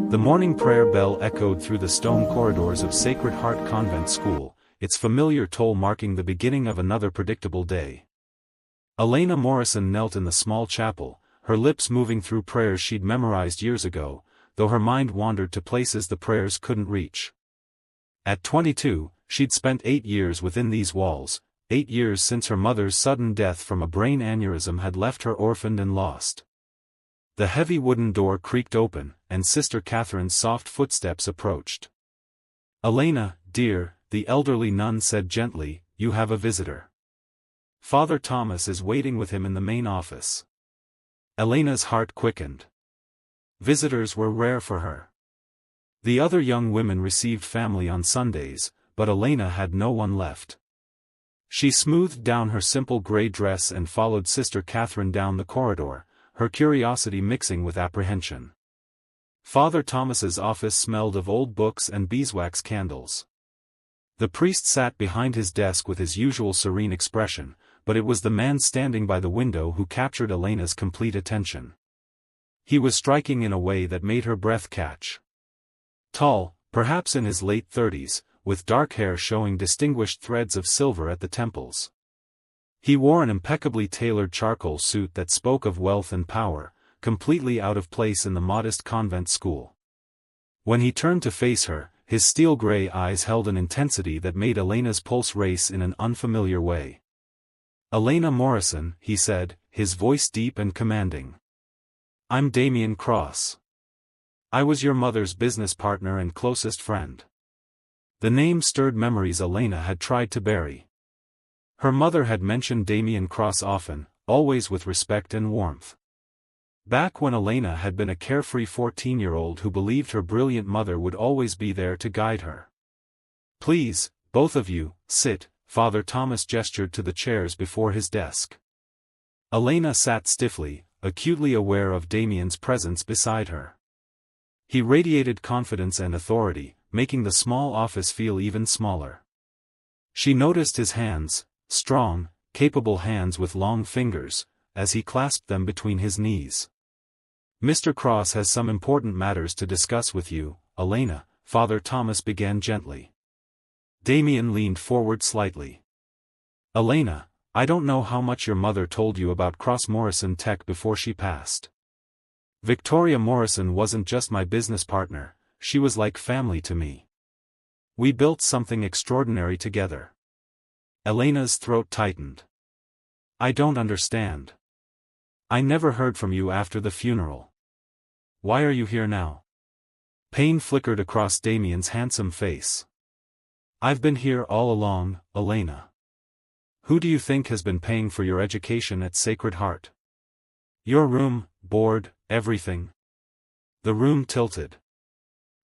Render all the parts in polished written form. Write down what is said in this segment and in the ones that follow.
The morning prayer bell echoed through the stone corridors of Sacred Heart Convent School, its familiar toll marking the beginning of another predictable day. Elena Morrison knelt in the small chapel, her lips moving through prayers she'd memorized years ago, though her mind wandered to places the prayers couldn't reach. At 22, she'd spent 8 years within these walls, 8 years since her mother's sudden death from a brain aneurysm had left her orphaned and lost. The heavy wooden door creaked open, and Sister Catherine's soft footsteps approached. "Elena, dear," the elderly nun said gently, "you have a visitor. Father Thomas is waiting with him in the main office." Elena's heart quickened. Visitors were rare for her. The other young women received family on Sundays, but Elena had no one left. She smoothed down her simple gray dress and followed Sister Catherine down the corridor, her curiosity mixing with apprehension. Father Thomas's office smelled of old books and beeswax candles. The priest sat behind his desk with his usual serene expression, but it was the man standing by the window who captured Elena's complete attention. He was striking in a way that made her breath catch. Tall, perhaps in his late 30s, with dark hair showing distinguished threads of silver at the temples. He wore an impeccably tailored charcoal suit that spoke of wealth and power, completely out of place in the modest convent school. When he turned to face her, his steel-gray eyes held an intensity that made Elena's pulse race in an unfamiliar way. "Elena Morrison," he said, his voice deep and commanding. "I'm Damien Cross. I was your mother's business partner and closest friend." The name stirred memories Elena had tried to bury. Her mother had mentioned Damien Cross often, always with respect and warmth. Back when Elena had been a carefree 14-year-old who believed her brilliant mother would always be there to guide her. "Please, both of you, sit," Father Thomas gestured to the chairs before his desk. Elena sat stiffly, acutely aware of Damien's presence beside her. He radiated confidence and authority, making the small office feel even smaller. She noticed his hands, strong, capable hands with long fingers, as he clasped them between his knees. "Mr. Cross has some important matters to discuss with you, Elena," Father Thomas began gently. Damien leaned forward slightly. "Elena, I don't know how much your mother told you about Cross Morrison Tech before she passed. Victoria Morrison wasn't just my business partner, she was like family to me. We built something extraordinary together." Elena's throat tightened. "I don't understand. I never heard from you after the funeral. Why are you here now?" Pain flickered across Damien's handsome face. "I've been here all along, Elena. Who do you think has been paying for your education at Sacred Heart? Your room, board, everything." The room tilted.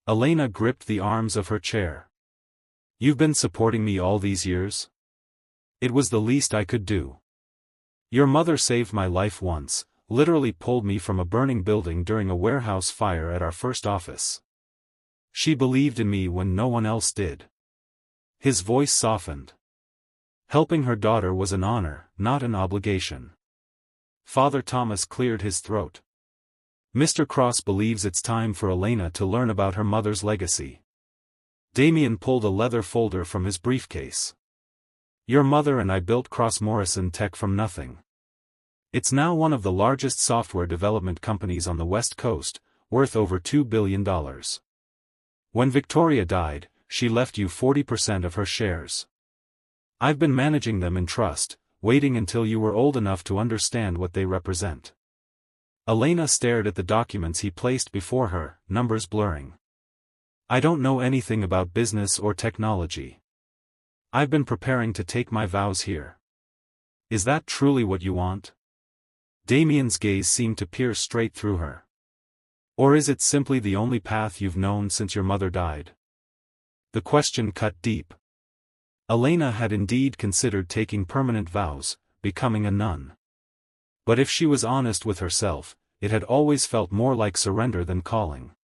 Elena gripped the arms of her chair. "You've been supporting me all these years? It was the least I could do. Your mother saved my life once, literally pulled me from a burning building during a warehouse fire at our first office. She believed in me when no one else did." His voice softened. Helping her daughter was an honor, not an obligation. Father Thomas cleared his throat. "Mr. Cross believes it's time for Elena to learn about her mother's legacy." Damien pulled a leather folder from his briefcase. "Your mother and I built Cross Morrison Tech from nothing. It's now one of the largest software development companies on the West Coast, worth over $2 billion. When Victoria died, she left you 40% of her shares. I've been managing them in trust, waiting until you were old enough to understand what they represent." Elena stared at the documents he placed before her, numbers blurring. "I don't know anything about business or technology. I've been preparing to take my vows here. Is that truly what you want?" Damien's gaze seemed to pierce straight through her. "Or is it simply the only path you've known since your mother died?" The question cut deep. Elena had indeed considered taking permanent vows, becoming a nun. But if she was honest with herself, it had always felt more like surrender than calling.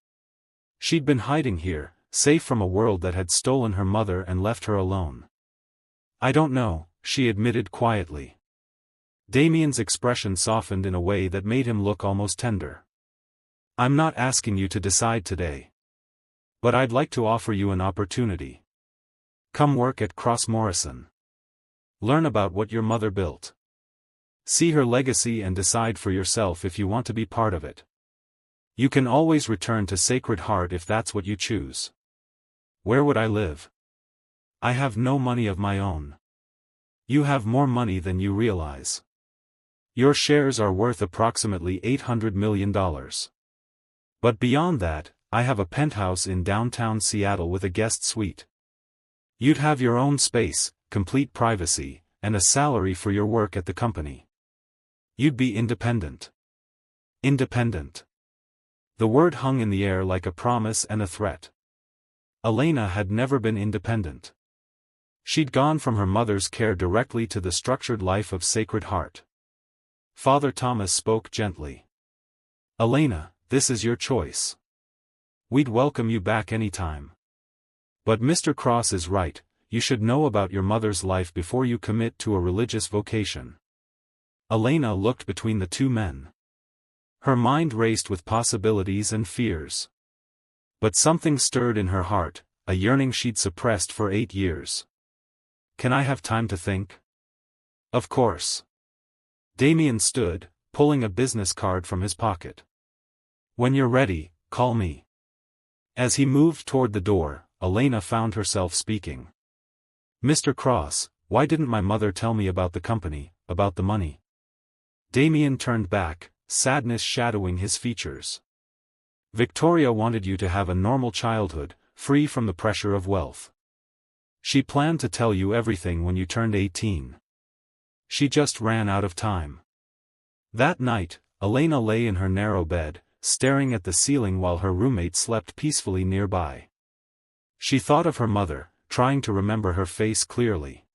She'd been hiding here, safe from a world that had stolen her mother and left her alone. "I don't know," she admitted quietly. Damien's expression softened in a way that made him look almost tender. I'm not asking you to decide today. But I'd like to offer you an opportunity. Come work at Cross Morrison. Learn about what your mother built. See her legacy and decide for yourself if you want to be part of it. You can always return to Sacred Heart if that's what you choose. Where would I live? I have no money of my own. You have more money than you realize. Your shares are worth approximately $800 million. But beyond that, I have a penthouse in downtown Seattle with a guest suite. You'd have your own space, complete privacy, and a salary for your work at the company. You'd be independent. Independent. The word hung in the air like a promise and a threat. Elena had never been independent. She'd gone from her mother's care directly to the structured life of Sacred Heart. Father Thomas spoke gently. Elena, this is your choice. We'd welcome you back anytime. But Mr. Cross is right, you should know about your mother's life before you commit to a religious vocation. Elena looked between the two men. Her mind raced with possibilities and fears. But something stirred in her heart, a yearning she'd suppressed for 8 years. Can I have time to think? Of course. Damien stood, pulling a business card from his pocket. When you're ready, call me. As he moved toward the door, Elena found herself speaking. Mr. Cross, why didn't my mother tell me about the company, about the money? Damien turned back, sadness shadowing his features. Victoria wanted you to have a normal childhood, free from the pressure of wealth. She planned to tell you everything when you turned 18. She just ran out of time. That night, Elena lay in her narrow bed, staring at the ceiling while her roommate slept peacefully nearby. She thought of her mother, trying to remember her face clearly.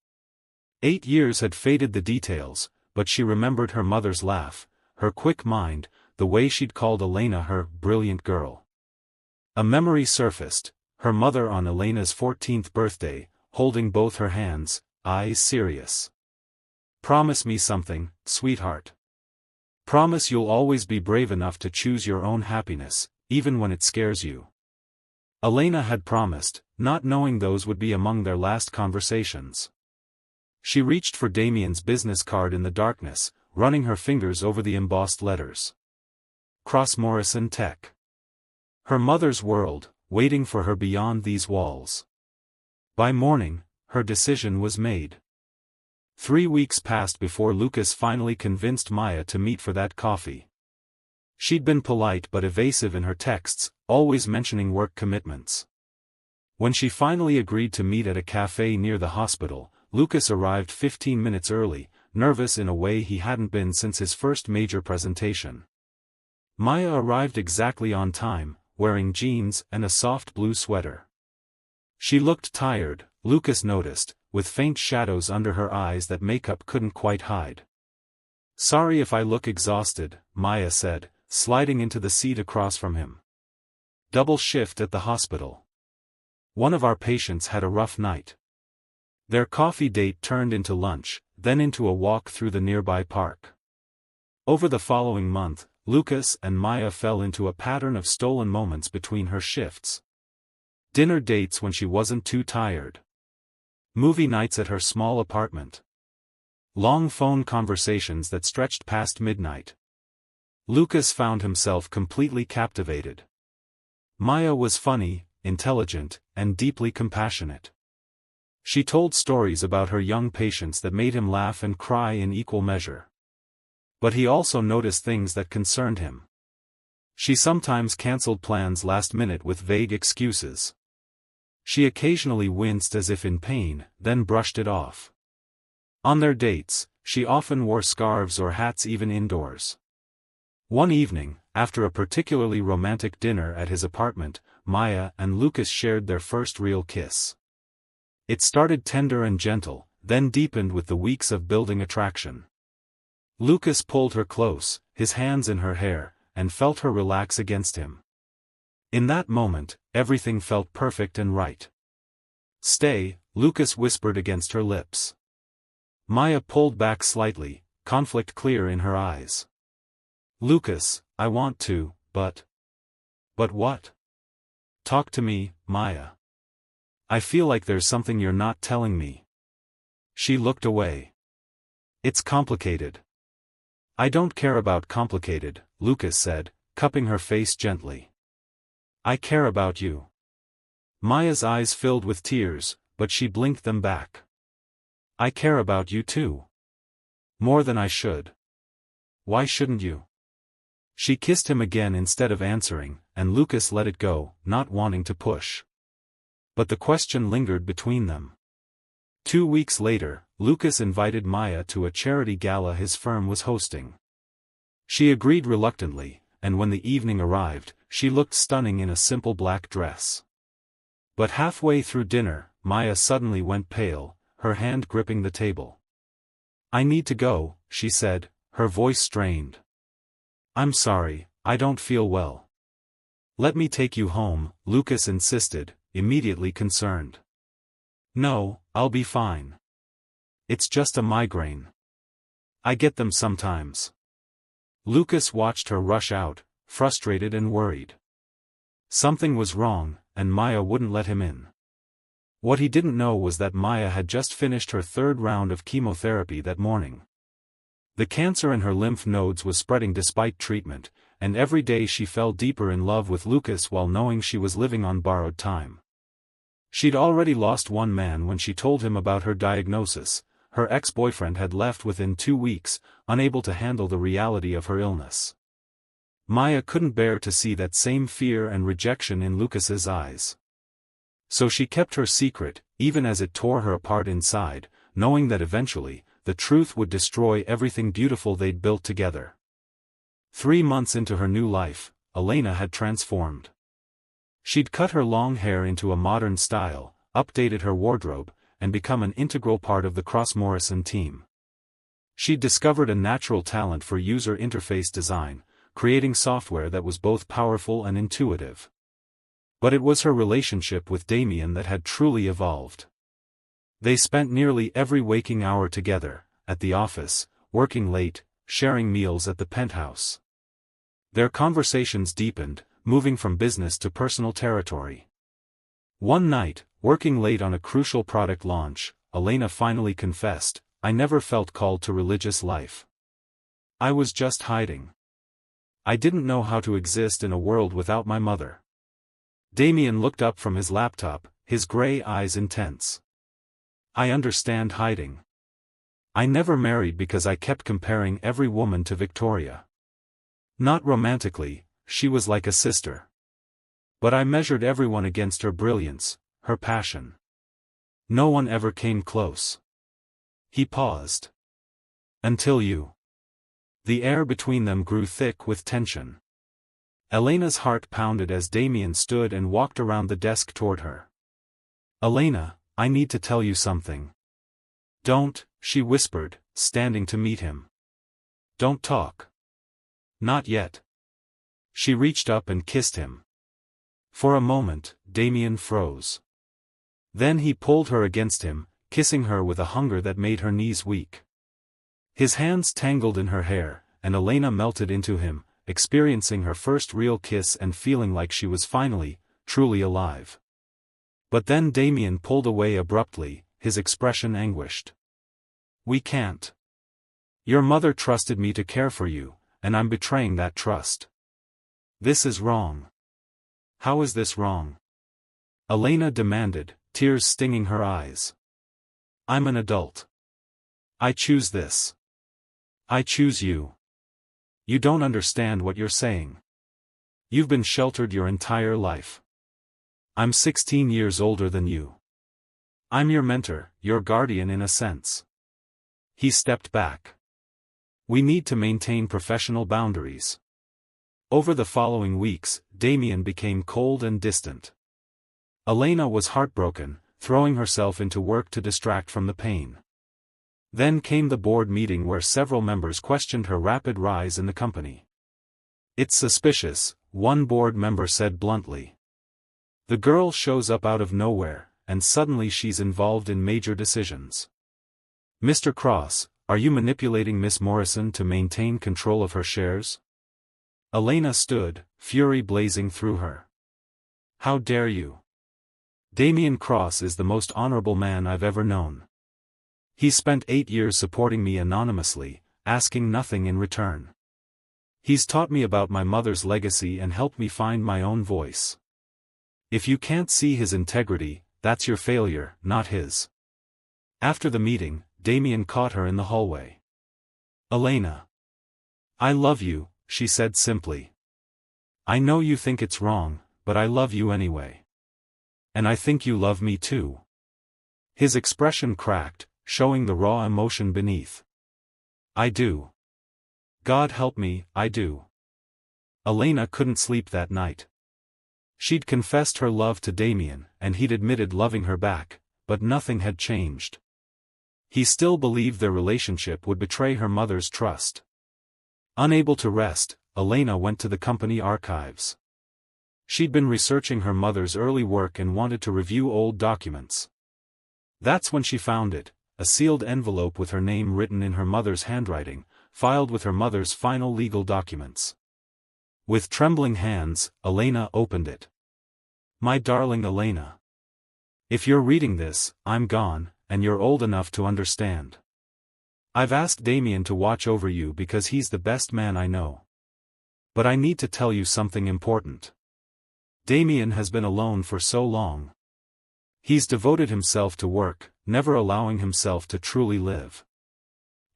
8 years had faded the details, but she remembered her mother's laugh, her quick mind, the way she'd called Elena her brilliant girl. A memory surfaced, her mother on Elena's 14th birthday, holding both her hands, eyes serious. Promise me something, sweetheart. Promise you'll always be brave enough to choose your own happiness, even when it scares you. Elena had promised, not knowing those would be among their last conversations. She reached for Damien's business card in the darkness, running her fingers over the embossed letters. Cross Morrison Tech. Her mother's world, waiting for her beyond these walls. By morning, her decision was made. 3 weeks passed before Lucas finally convinced Maya to meet for that coffee. She'd been polite but evasive in her texts, always mentioning work commitments. When she finally agreed to meet at a cafe near the hospital, Lucas arrived 15 minutes early, nervous in a way he hadn't been since his first major presentation. Maya arrived exactly on time, wearing jeans and a soft blue sweater. She looked tired, Lucas noticed, with faint shadows under her eyes that makeup couldn't quite hide. Sorry if I look exhausted, Maya said, sliding into the seat across from him. Double shift at the hospital. One of our patients had a rough night. Their coffee date turned into lunch, then into a walk through the nearby park. Over the following month, Lucas and Maya fell into a pattern of stolen moments between her shifts. Dinner dates when she wasn't too tired. Movie nights at her small apartment. Long phone conversations that stretched past midnight. Lucas found himself completely captivated. Maya was funny, intelligent, and deeply compassionate. She told stories about her young patients that made him laugh and cry in equal measure. But he also noticed things that concerned him. She sometimes canceled plans last minute with vague excuses. She occasionally winced as if in pain, then brushed it off. On their dates, she often wore scarves or hats even indoors. One evening, after a particularly romantic dinner at his apartment, Maya and Lucas shared their first real kiss. It started tender and gentle, then deepened with the weeks of building attraction. Lucas pulled her close, his hands in her hair, and felt her relax against him. In that moment, everything felt perfect and right. Stay, Lucas whispered against her lips. Maya pulled back slightly, conflict clear in her eyes. Lucas, I want to, but... But what? Talk to me, Maya. I feel like there's something you're not telling me. She looked away. It's complicated. I don't care about complicated, Lucas said, cupping her face gently. I care about you. Maya's eyes filled with tears, but she blinked them back. I care about you too. More than I should. Why shouldn't you? She kissed him again instead of answering, and Lucas let it go, not wanting to push. But the question lingered between them. 2 weeks later, Lucas invited Maya to a charity gala his firm was hosting. She agreed reluctantly, and when the evening arrived, she looked stunning in a simple black dress. But halfway through dinner, Maya suddenly went pale, her hand gripping the table. I need to go, she said, her voice strained. I'm sorry, I don't feel well. Let me take you home, Lucas insisted, immediately concerned. No, I'll be fine. It's just a migraine. I get them sometimes. Lucas watched her rush out, frustrated and worried. Something was wrong, and Maya wouldn't let him in. What he didn't know was that Maya had just finished her 3rd round of chemotherapy that morning. The cancer in her lymph nodes was spreading despite treatment, and every day she fell deeper in love with Lucas while knowing she was living on borrowed time. She'd already lost one man when she told him about her diagnosis. Her ex-boyfriend had left within 2 weeks, unable to handle the reality of her illness. Maya couldn't bear to see that same fear and rejection in Lucas's eyes. So she kept her secret, even as it tore her apart inside, knowing that eventually, the truth would destroy everything beautiful they'd built together. 3 months into her new life, Elena had transformed. She'd cut her long hair into a modern style, updated her wardrobe, and become an integral part of the Cross-Morrison team. She'd discovered a natural talent for user interface design, creating software that was both powerful and intuitive. But it was her relationship with Damien that had truly evolved. They spent nearly every waking hour together, at the office, working late, sharing meals at the penthouse. Their conversations deepened, moving from business to personal territory. One night, working late on a crucial product launch, Elena finally confessed, I never felt called to religious life. I was just hiding. I didn't know how to exist in a world without my mother. Damien looked up from his laptop, his gray eyes intense. I understand hiding. I never married because I kept comparing every woman to Victoria. Not romantically, she was like a sister. But I measured everyone against her brilliance, her passion. No one ever came close. He paused. Until you. The air between them grew thick with tension. Elena's heart pounded as Damien stood and walked around the desk toward her. Elena, I need to tell you something. Don't, she whispered, standing to meet him. Don't talk. Not yet. She reached up and kissed him. For a moment, Damien froze. Then he pulled her against him, kissing her with a hunger that made her knees weak. His hands tangled in her hair, and Elena melted into him, experiencing her first real kiss and feeling like she was finally, truly alive. But then Damien pulled away abruptly, his expression anguished. We can't. Your mother trusted me to care for you, and I'm betraying that trust. This is wrong. How is this wrong? Elena demanded, tears stinging her eyes. I'm an adult. I choose this. I choose you. You don't understand what you're saying. You've been sheltered your entire life. I'm 16 years older than you. I'm your mentor, your guardian in a sense. He stepped back. We need to maintain professional boundaries. Over the following weeks, Damien became cold and distant. Elena was heartbroken, throwing herself into work to distract from the pain. Then came the board meeting where several members questioned her rapid rise in the company. It's suspicious, one board member said bluntly. The girl shows up out of nowhere, and suddenly she's involved in major decisions. Mr. Cross, are you manipulating Miss Morrison to maintain control of her shares? Elena stood, fury blazing through her. How dare you? Damien Cross is the most honorable man I've ever known. He's spent 8 years supporting me anonymously, asking nothing in return. He's taught me about my mother's legacy and helped me find my own voice. If you can't see his integrity, that's your failure, not his. After the meeting, Damien caught her in the hallway. Elena. I love you, she said simply. I know you think it's wrong, but I love you anyway. And I think you love me too. His expression cracked, showing the raw emotion beneath. I do. God help me, I do. Elena couldn't sleep that night. She'd confessed her love to Damien, and he'd admitted loving her back, but nothing had changed. He still believed their relationship would betray her mother's trust. Unable to rest, Elena went to the company archives. She'd been researching her mother's early work and wanted to review old documents. That's when she found it, a sealed envelope with her name written in her mother's handwriting, filed with her mother's final legal documents. With trembling hands, Elena opened it. My darling Elena. If you're reading this, I'm gone, and you're old enough to understand. I've asked Damien to watch over you because he's the best man I know. But I need to tell you something important. Damien has been alone for so long. He's devoted himself to work, never allowing himself to truly live.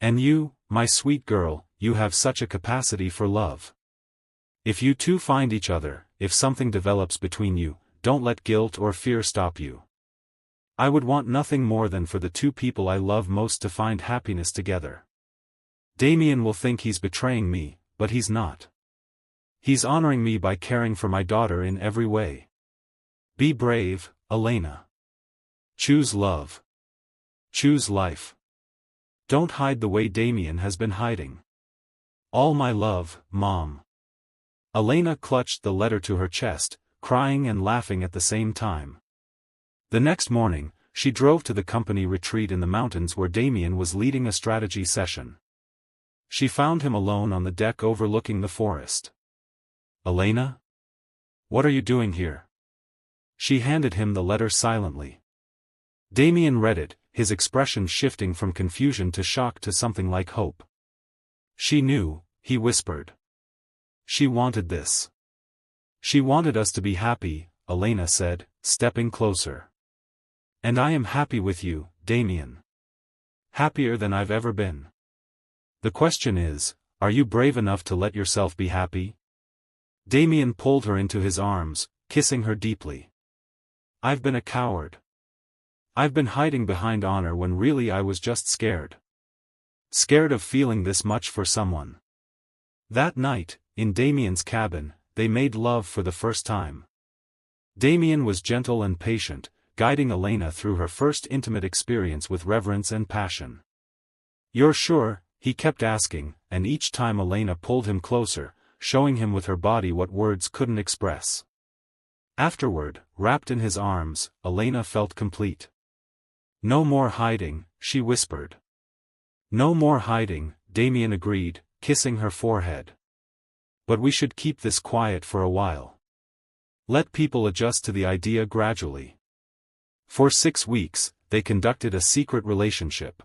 And you, my sweet girl, you have such a capacity for love. If you two find each other, if something develops between you, don't let guilt or fear stop you. I would want nothing more than for the two people I love most to find happiness together. Damien will think he's betraying me, but he's not. He's honoring me by caring for my daughter in every way. Be brave, Elena. Choose love. Choose life. Don't hide the way Damien has been hiding. All my love, Mom. Elena clutched the letter to her chest, crying and laughing at the same time. The next morning, she drove to the company retreat in the mountains where Damien was leading a strategy session. She found him alone on the deck overlooking the forest. Elena? What are you doing here? She handed him the letter silently. Damien read it, his expression shifting from confusion to shock to something like hope. She knew, he whispered. She wanted this. She wanted us to be happy, Elena said, stepping closer. And I am happy with you, Damien. Happier than I've ever been. The question is, are you brave enough to let yourself be happy? Damien pulled her into his arms, kissing her deeply. I've been a coward. I've been hiding behind honor when really I was just scared. Scared of feeling this much for someone. That night, in Damien's cabin, they made love for the first time. Damien was gentle and patient, guiding Elena through her first intimate experience with reverence and passion. You're sure? He kept asking, and each time Elena pulled him closer, showing him with her body what words couldn't express. Afterward, wrapped in his arms, Elena felt complete. No more hiding, she whispered. No more hiding, Damien agreed, kissing her forehead. But we should keep this quiet for a while. Let people adjust to the idea gradually. For 6 weeks, they conducted a secret relationship.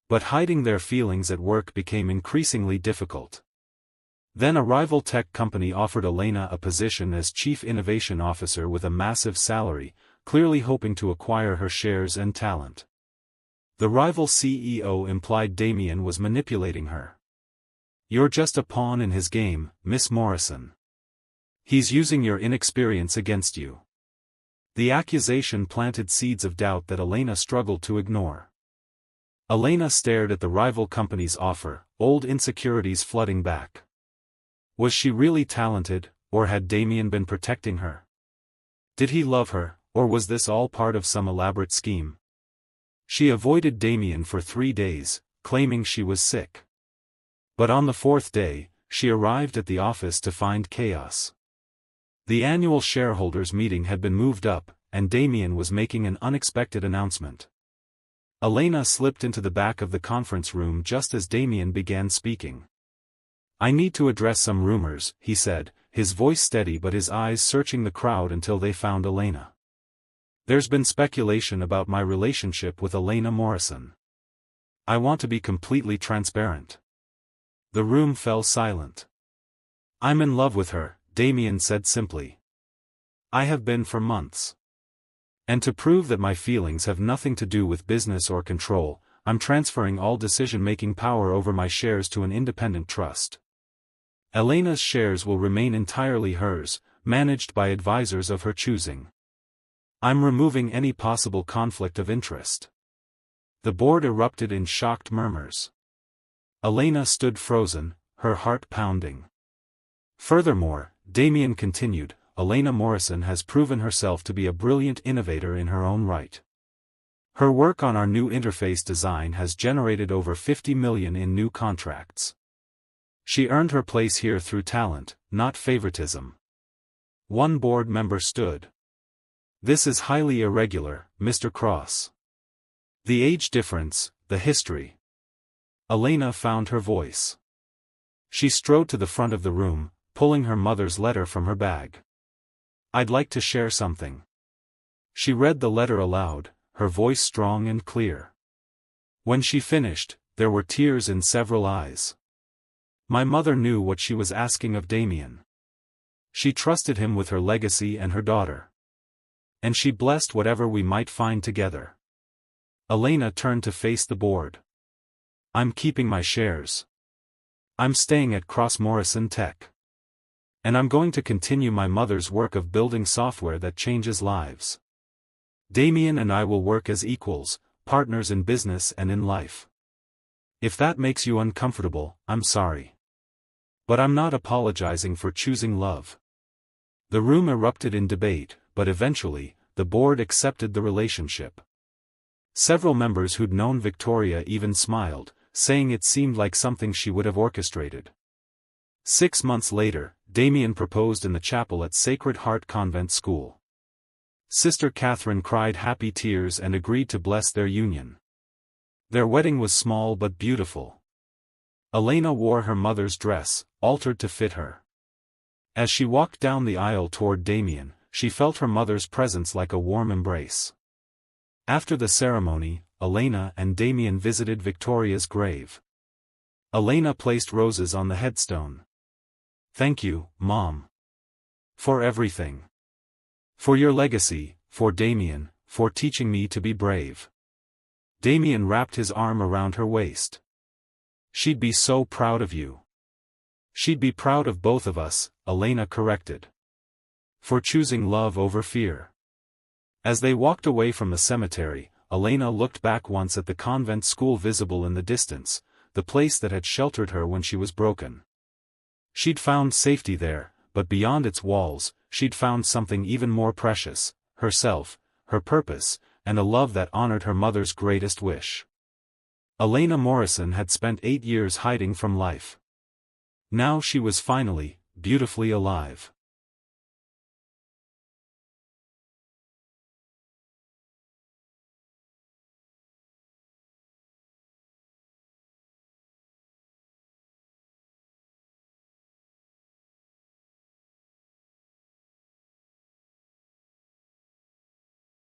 But hiding their feelings at work became increasingly difficult. Then a rival tech company offered Elena a position as Chief Innovation Officer with a massive salary, clearly hoping to acquire her shares and talent. The rival CEO implied Damien was manipulating her. You're just a pawn in his game, Miss Morrison. He's using your inexperience against you. The accusation planted seeds of doubt that Elena struggled to ignore. Elena stared at the rival company's offer, old insecurities flooding back. Was she really talented, or had Damien been protecting her? Did he love her, or was this all part of some elaborate scheme? She avoided Damien for 3 days, claiming she was sick. But on the 4th day, she arrived at the office to find chaos. The annual shareholders' meeting had been moved up, and Damien was making an unexpected announcement. Elena slipped into the back of the conference room just as Damien began speaking. I need to address some rumors, he said, his voice steady but his eyes searching the crowd until they found Elena. There's been speculation about my relationship with Elena Morrison. I want to be completely transparent. The room fell silent. I'm in love with her, Damien said simply. I have been for months. And to prove that my feelings have nothing to do with business or control, I'm transferring all decision-making power over my shares to an independent trust. Elena's shares will remain entirely hers, managed by advisors of her choosing. I'm removing any possible conflict of interest. The board erupted in shocked murmurs. Elena stood frozen, her heart pounding. Furthermore, Damien continued, Elena Morrison has proven herself to be a brilliant innovator in her own right. Her work on our new interface design has generated over $50 million in new contracts. She earned her place here through talent, not favoritism. One board member stood. This is highly irregular, Mr. Cross. The age difference, the history. Elena found her voice. She strode to the front of the room, pulling her mother's letter from her bag. I'd like to share something. She read the letter aloud, her voice strong and clear. When she finished, there were tears in several eyes. My mother knew what she was asking of Damien. She trusted him with her legacy and her daughter. And she blessed whatever we might find together. Elena turned to face the board. I'm keeping my shares. I'm staying at Cross Morrison Tech. And I'm going to continue my mother's work of building software that changes lives. Damien and I will work as equals, partners in business and in life. If that makes you uncomfortable, I'm sorry. But I'm not apologizing for choosing love. The room erupted in debate, but eventually, the board accepted the relationship. Several members who'd known Victoria even smiled, saying it seemed like something she would have orchestrated. 6 months later, Damien proposed in the chapel at Sacred Heart Convent School. Sister Catherine cried happy tears and agreed to bless their union. Their wedding was small but beautiful. Elena wore her mother's dress, altered to fit her. As she walked down the aisle toward Damien, she felt her mother's presence like a warm embrace. After the ceremony, Elena and Damien visited Victoria's grave. Elena placed roses on the headstone. Thank you, Mom. For everything. For your legacy, for Damien, for teaching me to be brave. Damien wrapped his arm around her waist. She'd be so proud of you. She'd be proud of both of us, Elena corrected. For choosing love over fear. As they walked away from the cemetery, Elena looked back once at the convent school visible in the distance, the place that had sheltered her when she was broken. She'd found safety there, but beyond its walls, she'd found something even more precious, herself, her purpose, and a love that honored her mother's greatest wish. Elena Morrison had spent 8 years hiding from life. Now she was finally, beautifully alive.